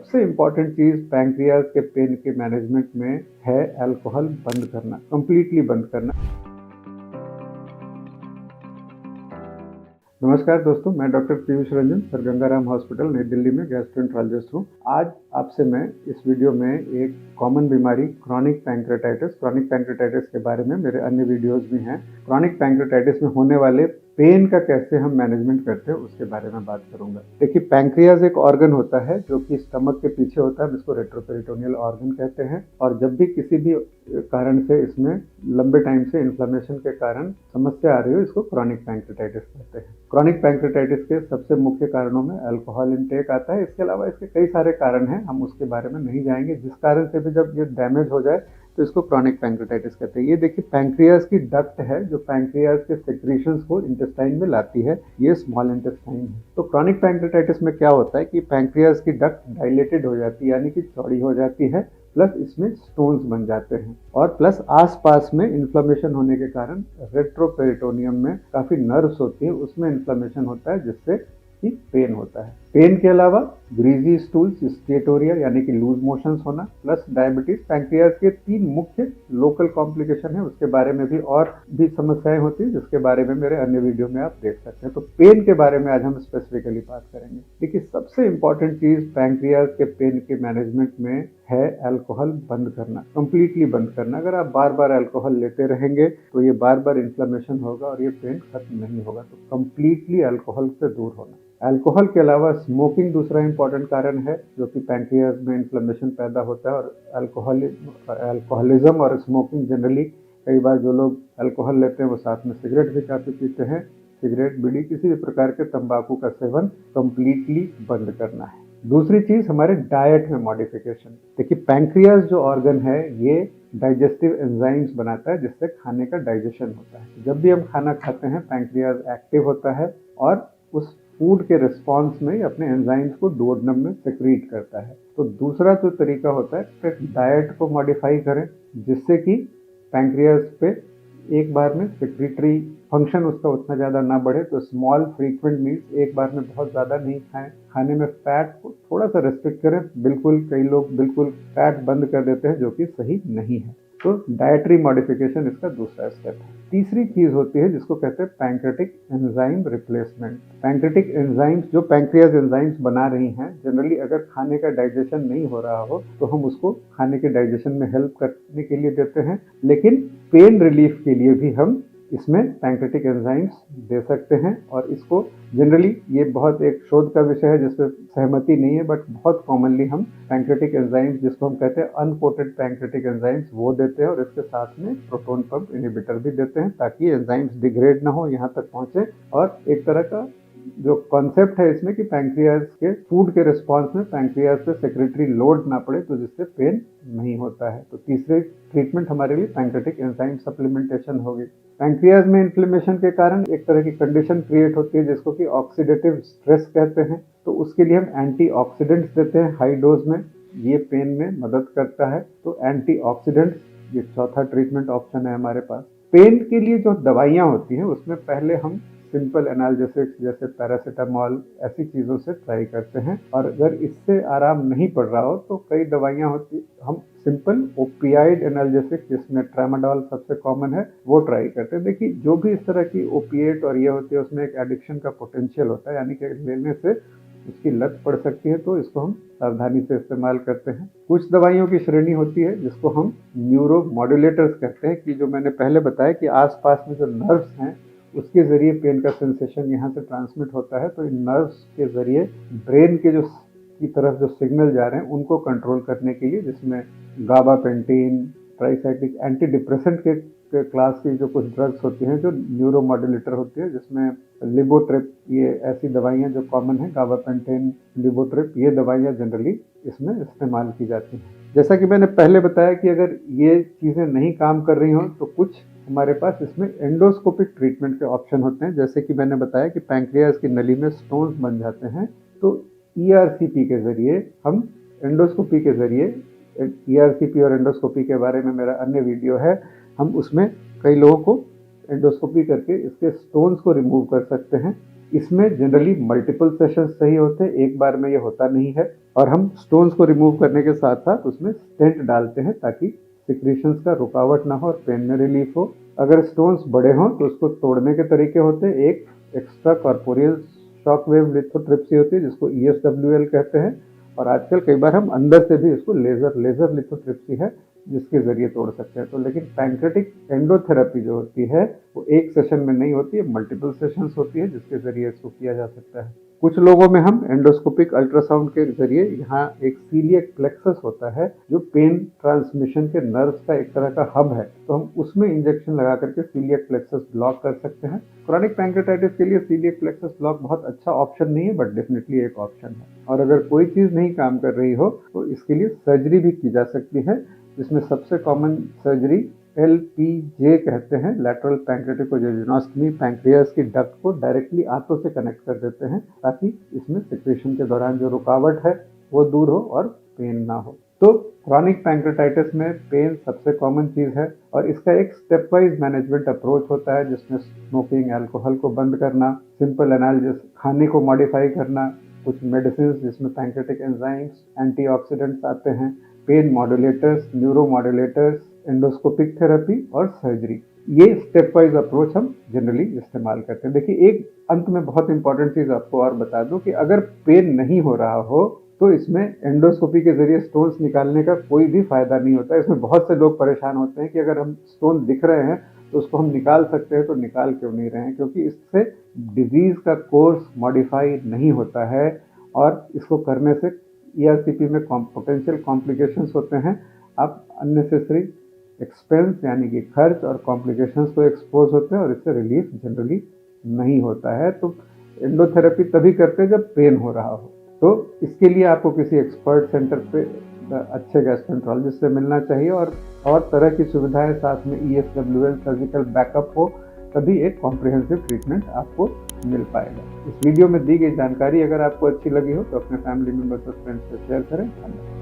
सबसे इम्पोर्टेंट चीज़ पैंक्रियाज के पेन के मैनेजमेंट में है अल्कोहल बंद करना, कंप्लीटली बंद करना। नमस्कार दोस्तों, मैं doctor Piyush Ranjan, sir Gangaram hospital नई दिल्ली में गैस्ट्रोएंटरोलॉजिस्ट हूँ। आज आपसे मैं इस वीडियो में एक कॉमन बीमारी क्रॉनिक पैंक्रेटाइटिस के बारे में मेरे अन्य वीडियोस भी हैं। क्रॉनिक पैंक्रेटाइटिस में होने वाले पेन का कैसे हम मैनेजमेंट करते हैं उसके बारे में बात करूंगा। देखिए, पैंक्रियाज एक ऑर्गन होता है जो कि स्टमक के पीछे होता है, हम इसको रेट्रोपेरिटोनियल ऑर्गन कहते हैं। और जब भी किसी भी कारण से इसमें लंबे टाइम से इन्फ्लेमेशन के कारण समस्या आ रही हो, इसको क्रॉनिक पैंक्रेटाइटिस कहते हैं। क्रॉनिक पैंक्रेटाइटिस के सबसे मुख्य कारणों में अल्कोहल इंटेक आता है। इसके अलावा इसके कई सारे कारण हैं, हम उसके बारे में नहीं जाएंगे। जिस कारण से भी जब ये डैमेज हो जाए तो इसको क्रॉनिक पैंक्रेटाइटिस कहते हैं। ये देखिए, पैंक्रियाज की डक्ट है जो पैंक्रियाज के सेक्रीशंस को इंटेस्टाइन में लाती है, ये स्मॉल इंटेस्टाइन है। तो क्रॉनिक पैंक्रेटाइटिस में क्या होता है कि पैंक्रियाज की डक्ट डायलेटेड हो जाती है, यानी कि चौड़ी हो जाती है, प्लस इसमें स्टोन्स बन जाते हैं, और प्लस आसपास में इन्फ्लेमेशन होने के कारण रेट्रोपेरिटोनियम में काफी नर्व्स होती है, उसमें इन्फ्लेमेशन होता है, जिससे कि पेन होता है। पेन के अलावा ग्रीजी स्टूल्स, स्टेटोरिया यानी कि लूज मोशंस होना, प्लस डायबिटीज, पैंक्रियाज के 3 मुख्य लोकल कॉम्प्लिकेशन है। उसके बारे में भी और भी समस्याएं होती है, जिसके बारे में मेरे अन्य वीडियो में आप देख सकते हैं। तो पेन के बारे में आज हम स्पेसिफिकली बात करेंगे। देखिए, सबसे इंपॉर्टेंट चीज पैंक्रियाज के पेन के मैनेजमेंट में है अल्कोहल बंद करना, कंप्लीटली बंद करना। अगर आप बार बार अल्कोहल लेते रहेंगे तो ये बार बार इन्फ्लेमेशन होगा और ये पेन खत्म नहीं होगा। तो कंप्लीटली अल्कोहल से दूर होना। अल्कोहल के अलावा स्मोकिंग दूसरा इंपॉर्टेंट कारण है जो कि पैंक्रियाज में इन्फ्लेमेशन पैदा होता है। और अल्कोहलिज्म और स्मोकिंग जनरली, कई बार जो लोग अल्कोहल लेते हैं वो साथ में सिगरेट भी काफी पीते हैं। सिगरेट, बीड़ी, किसी भी प्रकार के तंबाकू का सेवन कंप्लीटली बंद करना है। दूसरी चीज, हमारे डाइट में मॉडिफिकेशन। देखिए, पैंक्रियाज जो ऑर्गन है ये डाइजेस्टिव एंजाइम्स बनाता है, जिससे खाने का डाइजेशन होता है। जब भी हम खाना खाते हैं पैंक्रियाज एक्टिव होता है और उस फूड के रिस्पॉन्स में अपने एंजाइम्स को डोडनम में सेक्रीट करता है। तो दूसरा जो तरीका होता है कि डाइट को मॉडिफाई करें, जिससे कि पैंक्रियाज पे एक बार में सेक्रेटरी फंक्शन उसका उतना ज़्यादा ना बढ़े। तो स्मॉल फ्रीक्वेंट मील्स, एक बार में बहुत ज़्यादा नहीं खाएं। खाने में फैट को थोड़ा सा रेस्ट्रिक्ट करें। बिल्कुल, कई लोग बिल्कुल फैट बंद कर देते हैं, जो कि सही नहीं है। तो डाइटरी मॉडिफिकेशन इसका दूसरा स्टेप है। तीसरी चीज होती है जिसको कहते हैं pancreatic enzyme replacement. Pancreatic enzymes जो पैंक्रियाज एंजाइम्स बना रही हैं, जनरली अगर खाने का डाइजेशन नहीं हो रहा हो तो हम उसको खाने के डाइजेशन में हेल्प करने के लिए देते हैं। लेकिन पेन रिलीफ के लिए भी हम इसमें पैंक्रेटिक एंजाइम्स दे सकते हैं। और इसको जनरली, ये बहुत एक शोध का विषय है जिसपे सहमति नहीं है, बट बहुत कॉमनली हम पैंक्रेटिक एंजाइम्स, जिसको हम कहते हैं अनकोटेड पैंक्रेटिक एंजाइम्स, वो देते हैं। और इसके साथ में प्रोटॉन पंप इनहिबिटर भी देते हैं, ताकि एंजाइम्स डिग्रेड ना हो, यहाँ तक पहुंचे। और एक तरह का जो कॉन्सेप्ट है इसमें कि पैंक्रियाज के फूड के रिस्पॉन्स में पैंक्रियाज पे सेक्रेटरी लोड ना पड़े, तो जिससे पेन नहीं होता है। तो तीसरे ट्रीटमेंट हमारे लिए पैंक्रेटिक एंजाइम सप्लीमेंटेशन होगी। पैंक्रियाज में इन्फ्लेमेशन के कारण एक तरह की कंडीशन क्रिएट होती है जिसको कि ऑक्सीडेटिव स्ट्रेस कहते हैं। तो उसके लिए हम एंटीऑक्सीडेंट्स देते हैं हाई डोज में, ये पेन में मदद करता है। तो एंटीऑक्सीडेंट्स ये चौथा ट्रीटमेंट ऑप्शन है हमारे पास। पेन के लिए जो दवाइयाँ होती हैं उसमें पहले हम सिंपल एनाल्जेसिक्स जैसे पैरासीटामॉल, ऐसी चीज़ों से ट्राई करते हैं। और अगर इससे आराम नहीं पड़ रहा हो तो कई दवाइयाँ होती, हम सिंपल ओपियाइड एनाल्जेसिक्स, जिसमें ट्रामाडोल सबसे कॉमन है, वो ट्राई करते हैं। देखिए, जो भी इस तरह की ओपिएट और ये होती है उसमें एक एडिक्शन का पोटेंशियल होता है, यानी कि लेने से उसकी लत पड़ सकती है। तो इसको हम सावधानी से इस्तेमाल करते हैं। कुछ दवाइयों की श्रेणी होती है जिसको हम न्यूरो मॉड्यूलेटर्स कहते हैं, कि जो मैंने पहले बताया कि आसपास में जो नर्व्स हैं उसके जरिए पेन का सेंसेशन यहाँ से ट्रांसमिट होता है। तो इन नर्व्स के जरिए ब्रेन के जो की तरफ जो सिग्नल जा रहे हैं उनको कंट्रोल करने के लिए, जिसमें गाबापेंटीन, ट्राइसाइक्लिक एंटी डिप्रेसेंट के क्लास की जो कुछ ड्रग्स होती हैं जो न्यूरो मॉड्यूलेटर होती है, जिसमें लिबोट्रिप, ये ऐसी दवाइयाँ जो कॉमन है, गाबापेंटीन, लिबोट्रिप, ये दवाइयाँ जनरली इसमें इस्तेमाल की जाती हैं। जैसा कि मैंने पहले बताया कि अगर ये चीज़ें नहीं काम कर रही हों तो कुछ हमारे पास इसमें एंडोस्कोपिक ट्रीटमेंट के ऑप्शन होते हैं। जैसे कि मैंने बताया कि पैंक्रियाज की नली में स्टोन्स बन जाते हैं, तो ERCP के जरिए हम, एंडोस्कोपी के जरिए, ERCP और एंडोस्कोपी के बारे में मेरा अन्य वीडियो है, हम उसमें कई लोगों को एंडोस्कोपी करके इसके स्टोन्स को रिमूव कर सकते हैं। इसमें जनरली मल्टीपल सेशंस सही होते हैं, एक बार में ये होता नहीं है। और हम स्टोन्स को रिमूव करने के साथ साथ उसमें स्टेंट डालते हैं ताकि सिक्रीशंस का रुकावट ना हो और पेन में रिलीफ हो। अगर स्टोन्स बड़े हों तो उसको तोड़ने के तरीके होते हैं। एक extra corporeal shock wave lithotripsy होती है जिसको ESWL कहते हैं, और आजकल कई बार हम अंदर से भी इसको लेजर लिथोट्रिप्सी है जिसके जरिए तोड़ सकते हैं। तो लेकिन पैंक्रेटिक एंडोथेरेपी जो होती है वो एक सेशन में नहीं होती है, मल्टीपल सेशंस होती है जिसके जरिए इसको किया जा सकता है। कुछ लोगों में हम एंडोस्कोपिक अल्ट्रासाउंड के जरिए, यहाँ एक सीलियक प्लेक्सस होता है जो पेन ट्रांसमिशन के नर्व्स का एक तरह का हब है, तो हम उसमें इंजेक्शन लगा करके सीलियक प्लेक्सस ब्लॉक कर सकते हैं। क्रॉनिक पैंक्रेटाइटिस के लिए सीलियक प्लेक्सस ब्लॉक बहुत अच्छा ऑप्शन नहीं है, बट डेफिनेटली एक ऑप्शन है। और अगर कोई चीज़ नहीं काम कर रही हो तो इसके लिए सर्जरी भी की जा सकती है, जिसमें सबसे कॉमन सर्जरी LPJ कहते हैं, लैटरल पैंक्रेटिकोजेजुनोस्टमी। पैंक्रियास की डक्ट को डायरेक्टली आंतों से कनेक्ट कर देते हैं ताकि इसमें सिक्रेशन के दौरान जो रुकावट है वो दूर हो और पेन ना हो। तो क्रॉनिक पैंक्रेटाइटिस में पेन सबसे कॉमन चीज़ है और इसका एक स्टेप वाइज मैनेजमेंट अप्रोच होता है जिसमें स्मोकिंग, अल्कोहल को बंद करना, सिंपल एनालिसिस, खाने को मॉडिफाई करना, कुछ मेडिसिन जिसमें पैंक्रेटिक एंजाइम्स, एंटीऑक्सीडेंट्स आते हैं, pain modulators, neuro modulators, endoscopic therapy और सर्जरी। ये स्टेप वाइज अप्रोच हम जनरली इस्तेमाल करते हैं। देखिए, एक अंत में बहुत इंपॉर्टेंट चीज़ आपको और बता दूं कि अगर पेन नहीं हो रहा हो तो इसमें एंडोस्कोपी के जरिए स्टोन्स निकालने का कोई भी फायदा नहीं होता है। इसमें बहुत से लोग परेशान होते हैं कि अगर हम स्टोन दिख रहे हैं तो उसको हम निकाल सकते हैं, तो निकाल क्यों नहीं रहे हैं? क्योंकि इससे डिजीज का कोर्स मॉडिफाई नहीं होता है और इसको करने से ERCP में पोटेंशियल कॉम्प्लिकेशंस होते हैं। आप अननेसेसरी एक्सपेंस यानी कि खर्च और कॉम्प्लिकेशंस को एक्सपोज होते हैं और इससे रिलीफ जनरली नहीं होता है। तो एंडोथेरेपी तभी करते हैं जब पेन हो रहा हो। तो इसके लिए आपको किसी एक्सपर्ट सेंटर पे अच्छे गैस्ट्रोएंटरोलॉजिस्ट से मिलना चाहिए और तरह की सुविधाएं साथ में ESWL सर्जिकल बैकअप हो, तभी एक कॉम्प्रिहेंसिव ट्रीटमेंट आपको मिल पाएगा। इस वीडियो में दी गई जानकारी अगर आपको अच्छी लगी हो तो अपने फैमिली मेंबर्स और फ्रेंड्स से शेयर करें। धन्यवाद।